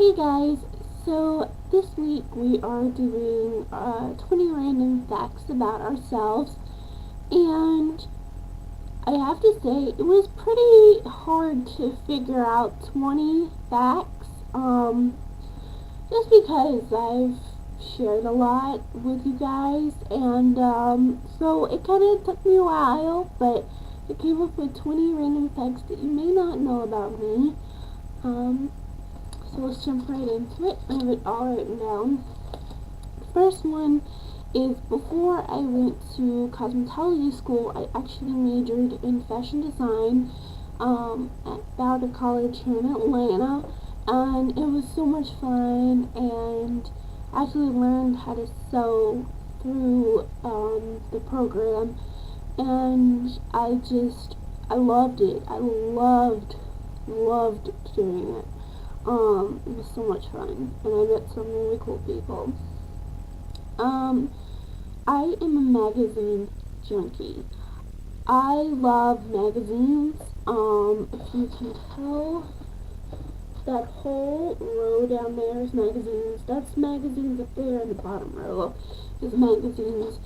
Hey guys, so this week we are doing 20 random facts about ourselves, and I have to say it was pretty hard to figure out 20 facts, just because I've shared a lot with you guys, and so it kind of took me a while, but I came up with 20 random facts that you may not know about me. Um, So let's jump right into it. I have it all written down. First one is before I went to cosmetology school, I actually majored in fashion design at Bowder College here in Atlanta, and it was so much fun. And I actually learned how to sew through the program, and I loved it. I loved doing it. It was so much fun, and I met some really cool people. Um, I am a magazine junkie. I love magazines. If you can tell, that whole row down there is magazines. That's magazines up there in the bottom row is magazines.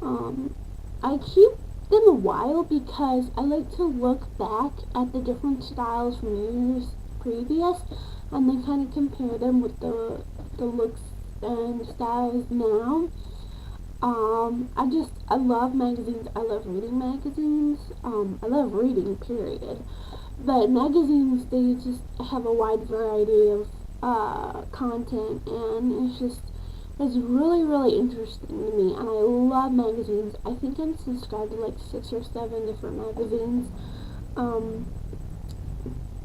I keep them a while because I like to look back at the different styles from years previous and then kind of compare them with the looks and styles now. I love magazines. I love reading magazines. I love reading, period. But magazines, they just have a wide variety of content, and it's really interesting to me. And I love magazines. I think I'm subscribed to like 6 or 7 different magazines.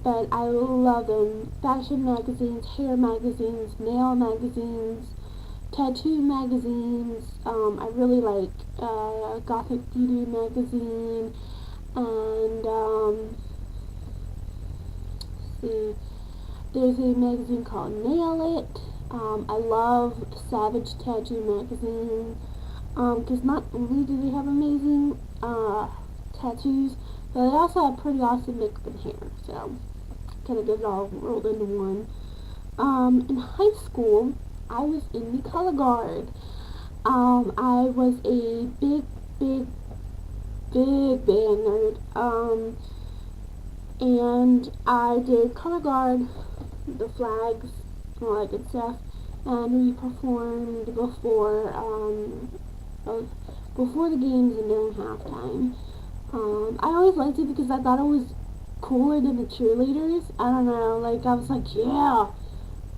But I love them. Fashion magazines, hair magazines, nail magazines, tattoo magazines. I really like Gothic Beauty magazine, and see, there's a magazine called Nail It. I love Savage Tattoo magazine, because not only do they have amazing tattoos, but they also have pretty awesome makeup and hair. So kind of get it all rolled into one. In high school, I was in the color guard. I was a big band nerd. And I did color guard, the flags, and all that good stuff. And we performed before the games and during halftime. I always liked it because I thought it was cooler than the cheerleaders. I don't know, like I was like, yeah,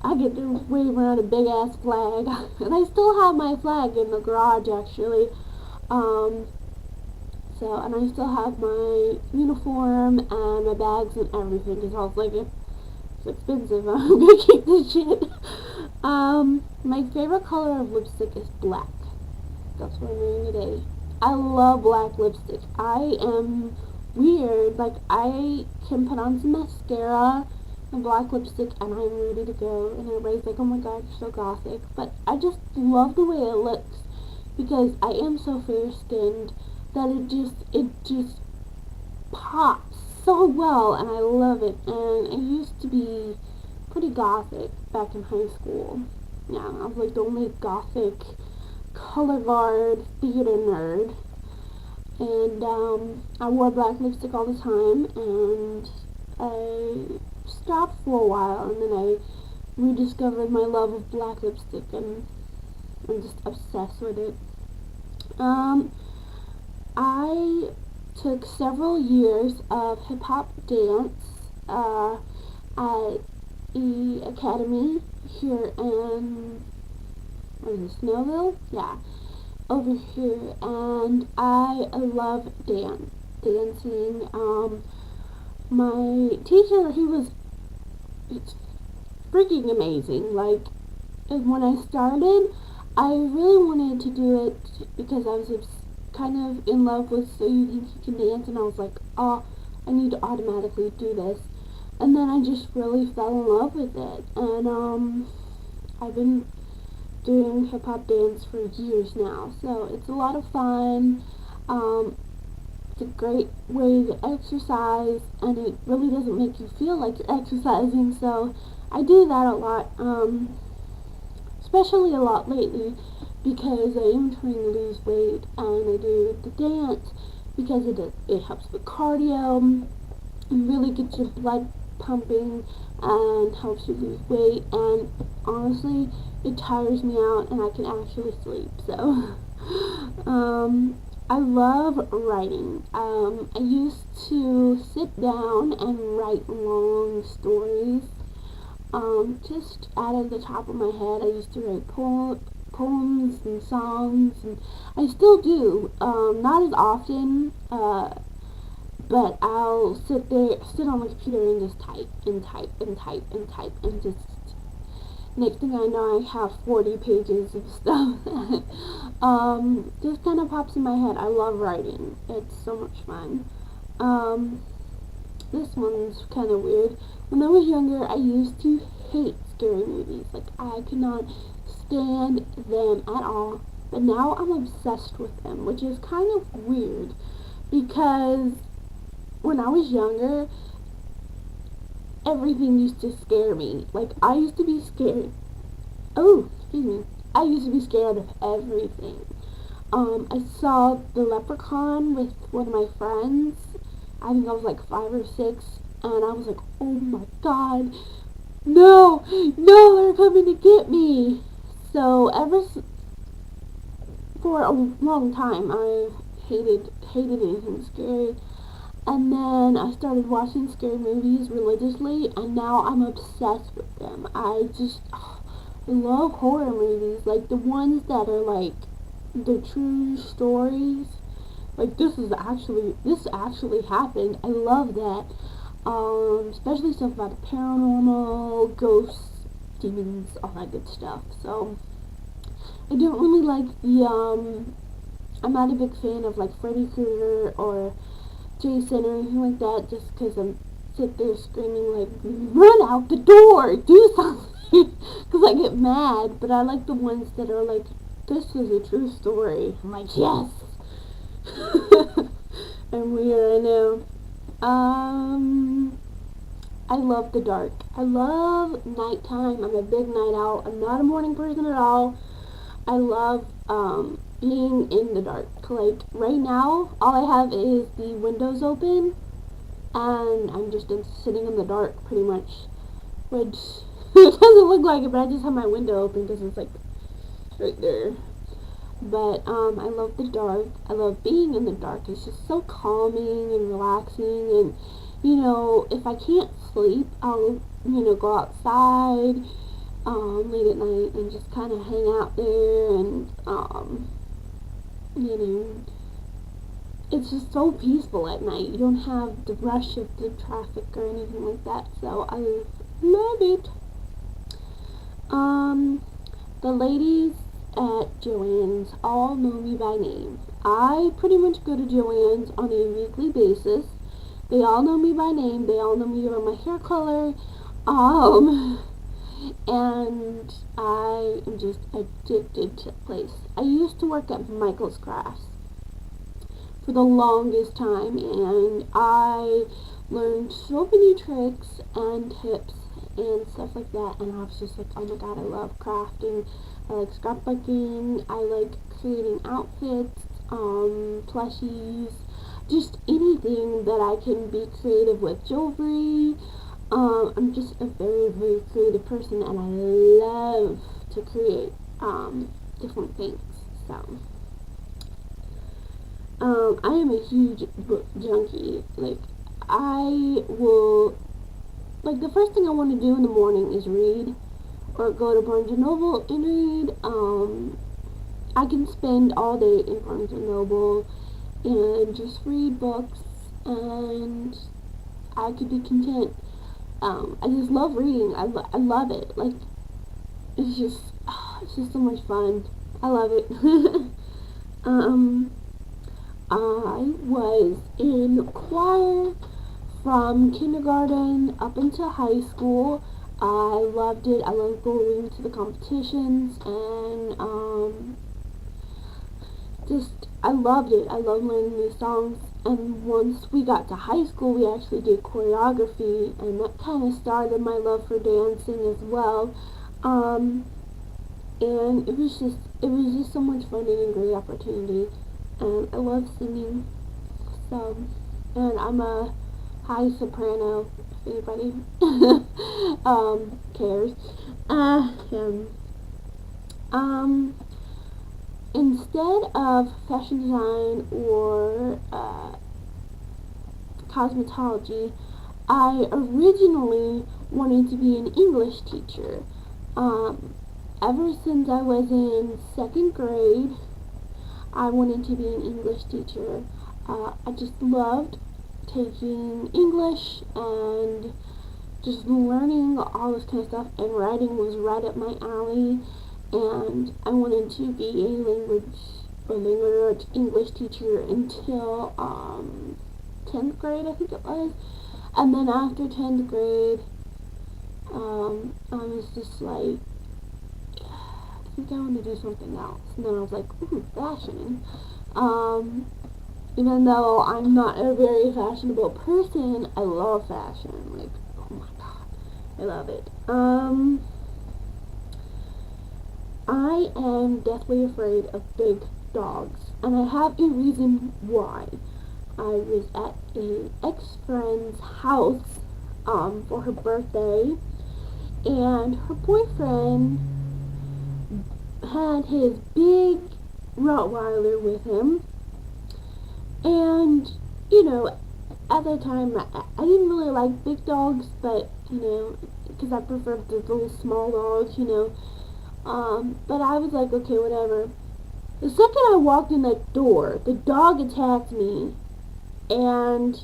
I get to wave around a big ass flag, and I still have my flag in the garage actually. And I still have my uniform and my bags and everything because I was like, it's expensive. I'm gonna keep this shit. My favorite color of lipstick is black. That's what I'm wearing today. I love black lipstick. I am weird. Like, I can put on some mascara and black lipstick and I'm ready to go. And everybody's like, oh my god, you're so gothic. But I just love the way it looks because I am so fair skinned that it just pops so well, and I love it. And I used to be pretty gothic back in high school. Yeah, I was like the only gothic color guard theater nerd. And I wore black lipstick all the time, and I stopped for a while, and then I rediscovered my love of black lipstick, and I'm just obsessed with it. I took several years of hip hop dance at the academy here in Snowville, yeah, over here, and I love dancing. My teacher, he was freaking amazing. Like, when I started, I really wanted to do it because I was kind of in love with So You Think You Can Dance, and I was like, oh, I need to automatically do this. And then I just really fell in love with it, and I've been doing hip hop dance for years now, so it's a lot of fun. It's a great way to exercise, and it really doesn't make you feel like you're exercising, so I do that a lot, especially a lot lately, because I am trying to lose weight, and I do the dance because it helps with cardio, and really gets your blood pumping, and helps you lose weight, and honestly, it tires me out, and I can actually sleep, so, I love writing. I used to sit down and write long stories, just out of the top of my head. I used to write poems and songs, and I still do, not as often, but I'll sit on my computer and just type and type and type and type, and just next thing I know, I have 40 pages of stuff. Just kind of pops in my head. I love writing. It's so much fun. This one's kind of weird. When I was younger, I used to hate scary movies. Like, I could not stand them at all. But now I'm obsessed with them, which is kind of weird, because when I was younger, everything used to scare me. Like, I used to be scared. Oh, excuse me. I used to be scared of everything. I saw the Leprechaun with one of my friends. I think I was like 5 or 6, and I was like, oh my god, no, they're coming to get me. So for a long time, I hated anything scary. And then I started watching scary movies religiously, and now I'm obsessed with them. I love horror movies, like the ones that are like the true stories. Like, this actually happened. I love that. Especially stuff about the paranormal, ghosts, demons, all that good stuff. So, I don't really like I'm not a big fan of like Freddy Krueger or Jason or anything like that, just because I'm sit there screaming like, run out the door, do something, because I get mad. But I like the ones that are like, this is a true story. I'm like, yes. I'm weird, I know. I love the dark. I love nighttime. I'm a big night owl. I'm not a morning person at all. I love being in the dark. Like, right now, all I have is the windows open, and I'm just sitting in the dark, pretty much. Which, it doesn't look like it, but I just have my window open because it's like right there. But I love the dark. I love being in the dark. It's just so calming and relaxing. And, you know, if I can't sleep, I'll, go outside late at night and just kind of hang out there. And, it's just so peaceful at night. You don't have the rush of the traffic or anything like that. So I love it. The ladies at Joann's all know me by name. I pretty much go to Joann's on a weekly basis. They all know me by name. They all know me by my hair color. And I am just addicted to the place. I used to work at Michael's Crafts for the longest time, and I learned so many tricks and tips and stuff like that, and I was just like, oh my god, I love crafting. I like scrapbooking. I like creating outfits, plushies, just anything that I can be creative with. Jewelry. I'm just a very, very creative person, and I love to create different things. So, I am a huge book junkie. Like, the first thing I want to do in the morning is read, or go to Barnes & Noble and read. I can spend all day in Barnes & Noble and just read books, and I could be content. I just love reading. I love it. Like, it's just so much fun. I love it. I was in choir from kindergarten up until high school. I loved it. I loved going to the competitions, and I loved it. I love learning new songs, And once we got to high school, we actually did choreography, and that kind of started my love for dancing as well. Um, and it was just so much fun and a great opportunity. And I love singing, so, and I'm a high soprano, if anybody cares. And, um, instead of fashion design or cosmetology, I originally wanted to be an English teacher. Um, Ever since I was in second grade, I wanted to be an English teacher. I just loved taking English and just learning all this kind of stuff, and writing was right up my alley. And I wanted to be a language English teacher until 10th grade, I think it was. And then after 10th grade, I was just like, I think I want to do something else. And then I was like, ooh, fashion. Even though I'm not a very fashionable person, I love fashion. Like, oh my god, I love it. I am deathly afraid of big dogs, and I have a reason why. I was at a ex-friend's house for her birthday, and her boyfriend had his big Rottweiler with him, and, you know, at that time, I didn't really like big dogs, but, because I preferred the little small dogs, but I was like, okay, whatever. The second I walked in that door, the dog attacked me, and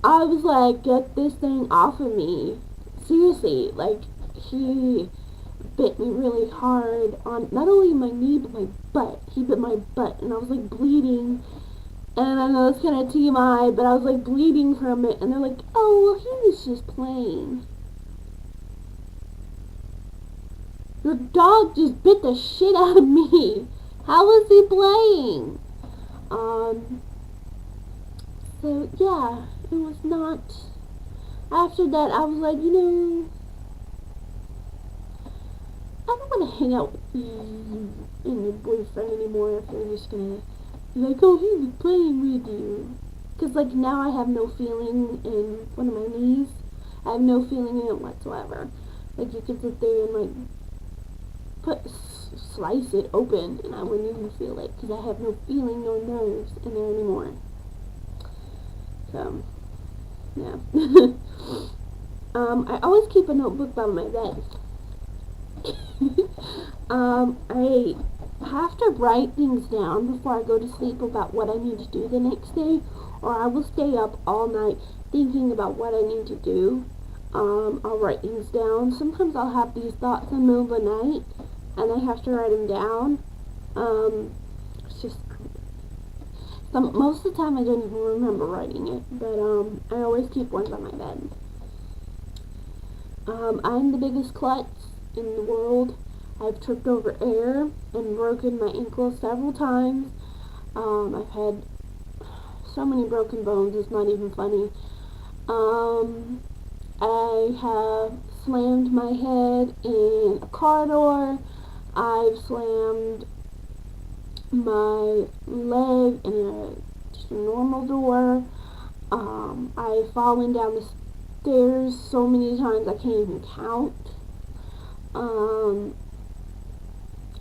I was like, get this thing off of me. Seriously, like, he bit me really hard on not only my knee, but my butt. He bit my butt, and I was like bleeding. And I know it's kind of TMI, but I was like bleeding from it, and they're like, oh, well, he was just playing. Your dog just bit the shit out of me. How was he playing? So yeah, it was not. After that, I was like, I don't want to hang out with you and your boyfriend anymore if you're just gonna be like, oh, he was playing with you. Because, like, now I have no feeling in one of my knees. I have no feeling in it whatsoever. Like, you could sit there and, like, slice it open, and I wouldn't even feel it, because I have no feeling, no nerves in there anymore. So, yeah. I always keep a notebook by my bed. I have to write things down before I go to sleep about what I need to do the next day, or I will stay up all night thinking about what I need to do. I'll write things down. Sometimes I'll have these thoughts in the middle of the night, and I have to write them down. It's just, most of the time I don't even remember writing it, but, I always keep one by my bed. I'm the biggest klutz in the world. I've tripped over air and broken my ankle several times. I've had so many broken bones, it's not even funny. I have slammed my head in a car door. I've slammed my leg in just a normal door. I've fallen down the stairs so many times I can't even count.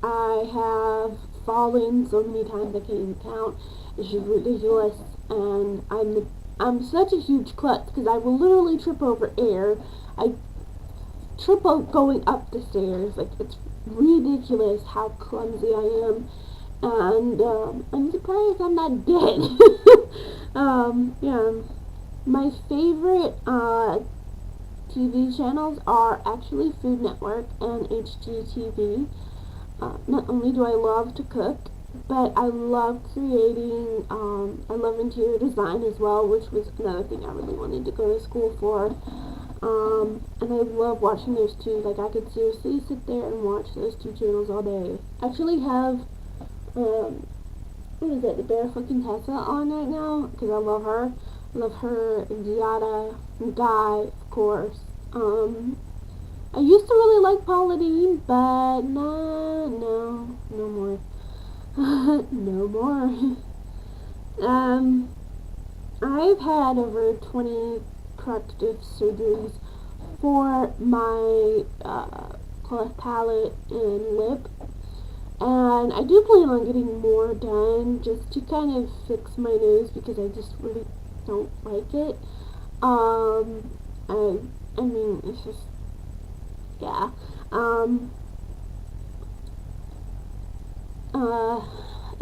I have fallen so many times I can't even count. It's just ridiculous, and I'm such a huge klutz because I will literally trip over air. I trip out going up the stairs. Like, it's ridiculous how clumsy I am, and I'm surprised I'm not dead. Yeah. My favorite TV channels are actually Food Network and HGTV. Not only do I love to cook, but I love creating, I love interior design as well, which was another thing I really wanted to go to school for. And I love watching those two. Like, I could seriously sit there and watch those two channels all day. I actually have, what is it, the Barefoot Contessa on right now, because I love her. I love her, and Giada, and Guy, of course. I used to really like Paula Deen, but no more. No more. I've had over 20 corrective surgeries for my cleft palate and lip, and I do plan on getting more done just to kind of fix my nose because I just really don't like it. I mean, it's just, yeah.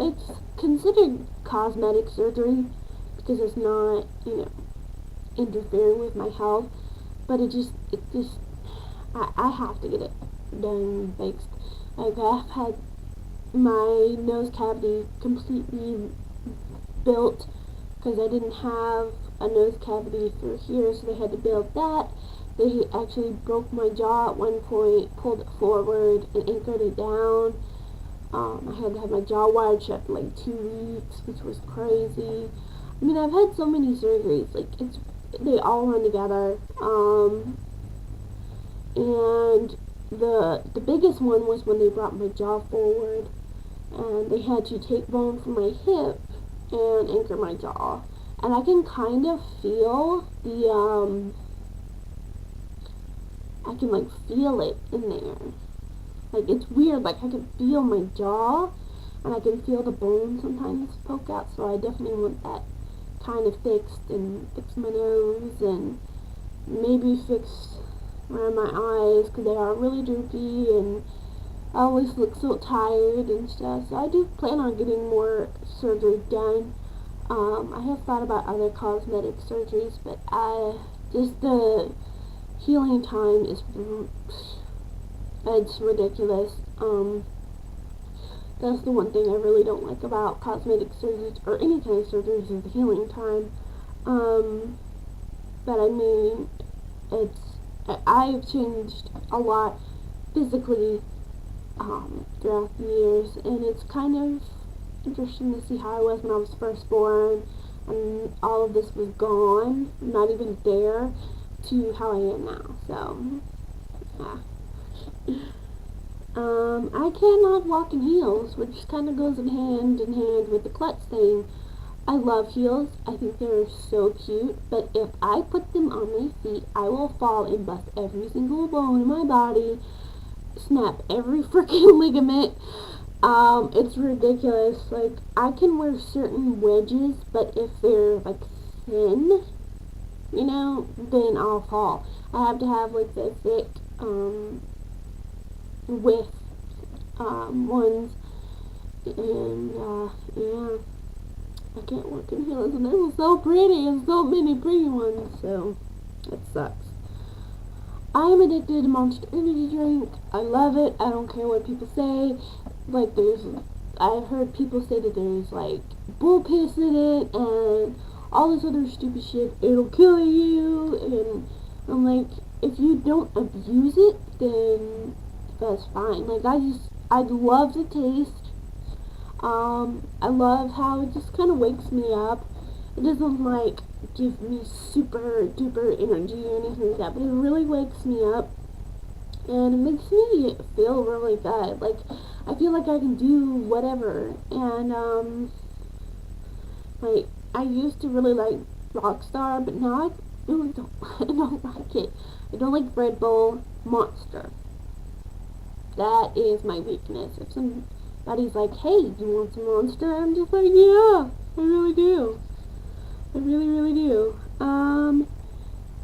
It's considered cosmetic surgery because it's not, interfering with my health, but I have to get it done, fixed. Like, I've had my nose cavity completely built because I didn't have a nose cavity through here, so they had to build that. They actually broke my jaw at one point, pulled it forward, and anchored it down. I had to have my jaw wired shut for like 2 weeks, which was crazy. I mean, I've had so many surgeries, like, they all run together. And the biggest one was when they brought my jaw forward, and they had to take bone from my hip and anchor my jaw. And I can kind of feel I can, like, feel it in there. Like, it's weird, like, I can feel my jaw, and I can feel the bone sometimes poke out, so I definitely want that kind of fixed, and fix my nose, and maybe fix around my eyes, because they are really droopy, and I always look so tired and stuff, so I do plan on getting more surgery done. I have thought about other cosmetic surgeries, but just the healing time is, it's ridiculous. That's the one thing I really don't like about cosmetic surgeries, or any kind of surgeries, is the healing time. But I mean, I've changed a lot physically, throughout the years, and it's kind of interesting to see how I was when I was first born, and all of this was gone, not even there, to how I am now, so, yeah. I cannot walk in heels, which kind of goes in hand with the klutz thing. I love heels. I think they're so cute, but if I put them on my feet, I will fall and bust every single bone in my body, snap every freaking ligament. It's ridiculous. Like, I can wear certain wedges, but if they're, like, thin, then I'll fall. I have to have, like, the thick, with ones, and yeah, I can't walk in heels, and they're so pretty, and so many pretty ones, so it sucks. I am addicted to Monster Energy drink. I love it. I don't care what people say. Like, I've heard people say that there's, like, bull piss in it, and all this other stupid shit. It'll kill you, and I'm like, if you don't abuse it, then that's fine. Like, I love the taste. I love how it just kind of wakes me up. It doesn't, like, give me super duper energy or anything like that, but it really wakes me up, and it makes me feel really good. Like, I feel like I can do whatever, and, like, I used to really like Rockstar, but now I really don't, I don't like it. I don't like Red Bull Monster. That is my weakness. If somebody's like, hey, you want some Monster? I'm just like, yeah, I really do. I really, really do. And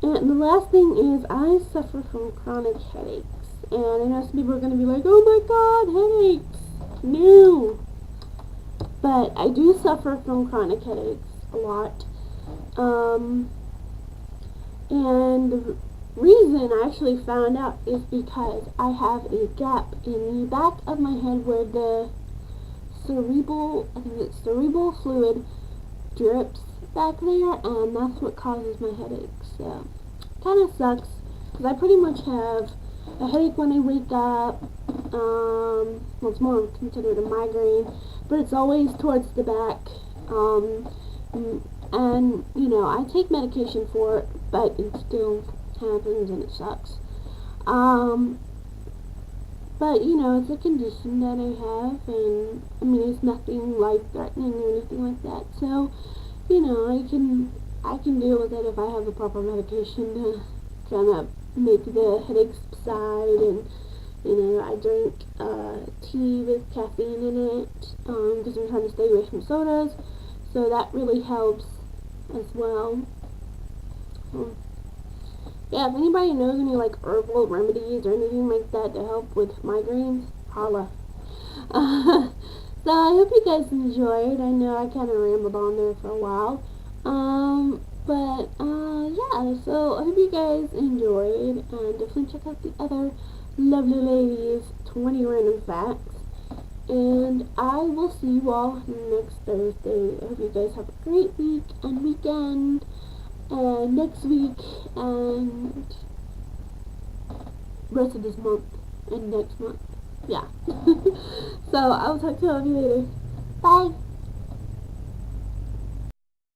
the last thing is, I suffer from chronic headaches. And I know some people are going to be like, oh my god, headaches. No. But I do suffer from chronic headaches a lot. And the reason I actually found out is because I have a gap in the back of my head where the cerebral fluid drips back there, and that's what causes my headaches. So, kind of sucks, because I pretty much have a headache when I wake up, Well, it's more considered a migraine, but it's always towards the back. And, you know, I take medication for it, but it still happens and it sucks. Um, but, you know, it's a condition that I have, and, I mean, it's nothing life-threatening or anything like that, so, you know, I can deal with it if I have the proper medication to kind of make the headaches subside, and, you know, I drink, tea with caffeine in it, because I'm trying to stay away from sodas, so that really helps as well. Um, yeah, if anybody knows any, like, herbal remedies or anything like that to help with migraines, holla. So I hope you guys enjoyed. I know I kind of rambled on there for a while. Yeah, so I hope you guys enjoyed, and definitely check out the other lovely ladies' 20 random facts. And I will see you all next Thursday. I hope you guys have a great week and weekend, and next week, and rest of this month, and next month. Yeah. So I'll talk to all of you later. Bye.